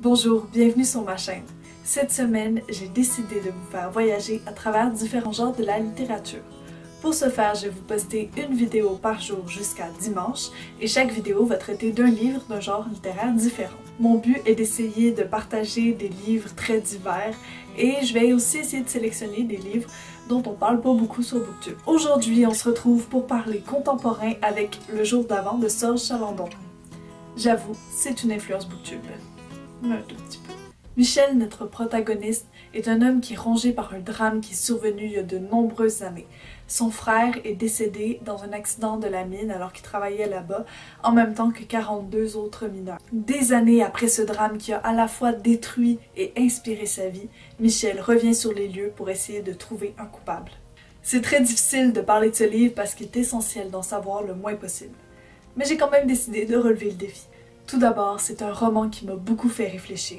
Bonjour, bienvenue sur ma chaîne. Cette semaine, j'ai décidé de vous faire voyager à travers différents genres de la littérature. Pour ce faire, je vais vous poster une vidéo par jour jusqu'à dimanche et chaque vidéo va traiter d'un livre d'un genre littéraire différent. Mon but est d'essayer de partager des livres très divers et je vais aussi essayer de sélectionner des livres dont on parle pas beaucoup sur Booktube. Aujourd'hui, on se retrouve pour parler contemporain avec Le jour d'avant de Serge Chalandon. J'avoue, c'est une influence Booktube. Un tout petit peu. Michel, notre protagoniste, est un homme qui est rongé par un drame qui est survenu il y a de nombreuses années. Son frère est décédé dans un accident de la mine alors qu'il travaillait là-bas, en même temps que 42 autres mineurs. Des années après ce drame qui a à la fois détruit et inspiré sa vie, Michel revient sur les lieux pour essayer de trouver un coupable. C'est très difficile de parler de ce livre parce qu'il est essentiel d'en savoir le moins possible. Mais j'ai quand même décidé de relever le défi. Tout d'abord, c'est un roman qui m'a beaucoup fait réfléchir.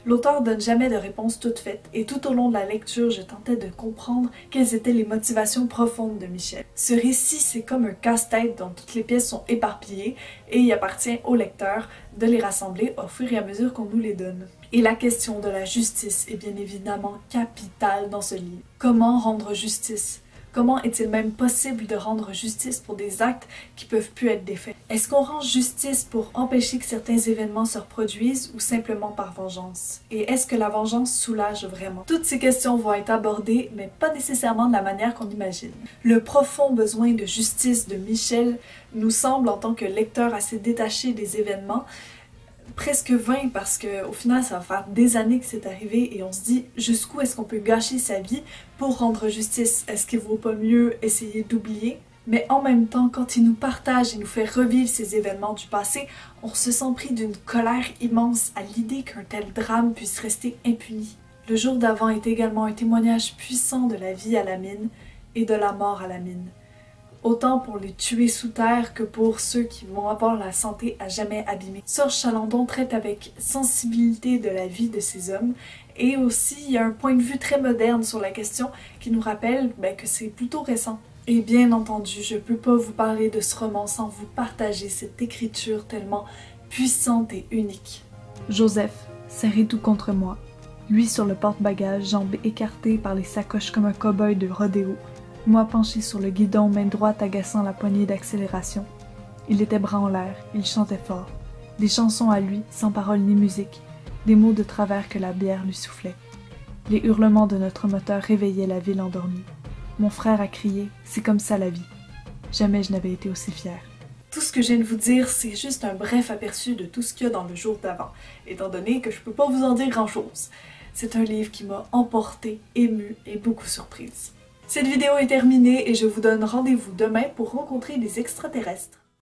L'auteur donne jamais de réponse toute faite et tout au long de la lecture, je tentais de comprendre quelles étaient les motivations profondes de Michel. Ce récit, c'est comme un casse-tête dont toutes les pièces sont éparpillées et il appartient au lecteur de les rassembler au fur et à mesure qu'on nous les donne. Et la question de la justice est bien évidemment capitale dans ce livre. Comment rendre justice? Comment est-il même possible de rendre justice pour des actes qui peuvent plus être défaits? Est-ce qu'on rend justice pour empêcher que certains événements se reproduisent ou simplement par vengeance? Et est-ce que la vengeance soulage vraiment? Toutes ces questions vont être abordées, mais pas nécessairement de la manière qu'on imagine. Le profond besoin de justice de Michel nous semble, en tant que lecteur assez détaché des événements, presque vain parce qu'au final ça va faire des années que c'est arrivé et on se dit jusqu'où est-ce qu'on peut gâcher sa vie pour rendre justice? Est-ce qu'il vaut pas mieux essayer d'oublier? Mais en même temps, quand il nous partage et nous fait revivre ces événements du passé, on se sent pris d'une colère immense à l'idée qu'un tel drame puisse rester impuni. Le jour d'avant est également un témoignage puissant de la vie à la mine et de la mort à la mine. Autant pour les tués sous terre que pour ceux qui vont avoir la santé à jamais abîmée. Serge Chalandon traite avec sensibilité de la vie de ces hommes et aussi il y a un point de vue très moderne sur la question qui nous rappelle que c'est plutôt récent. Et bien entendu, je peux pas vous parler de ce roman sans vous partager cette écriture tellement puissante et unique. Joseph, serré tout contre moi, lui sur le porte-bagages, jambes écartées par les sacoches comme un cow-boy de rodéo. Moi penché sur le guidon, main droite agaçant la poignée d'accélération. Il était bras en l'air, il chantait fort. Des chansons à lui, sans parole ni musique, des mots de travers que la bière lui soufflait. Les hurlements de notre moteur réveillaient la ville endormie. Mon frère a crié, c'est comme ça la vie. Jamais je n'avais été aussi fière. Tout ce que je viens de vous dire, c'est juste un bref aperçu de tout ce qu'il y a dans Le jour d'avant, étant donné que je peux pas vous en dire grand-chose. C'est un livre qui m'a emportée, émue et beaucoup surprise. Cette vidéo est terminée et je vous donne rendez-vous demain pour rencontrer des extraterrestres.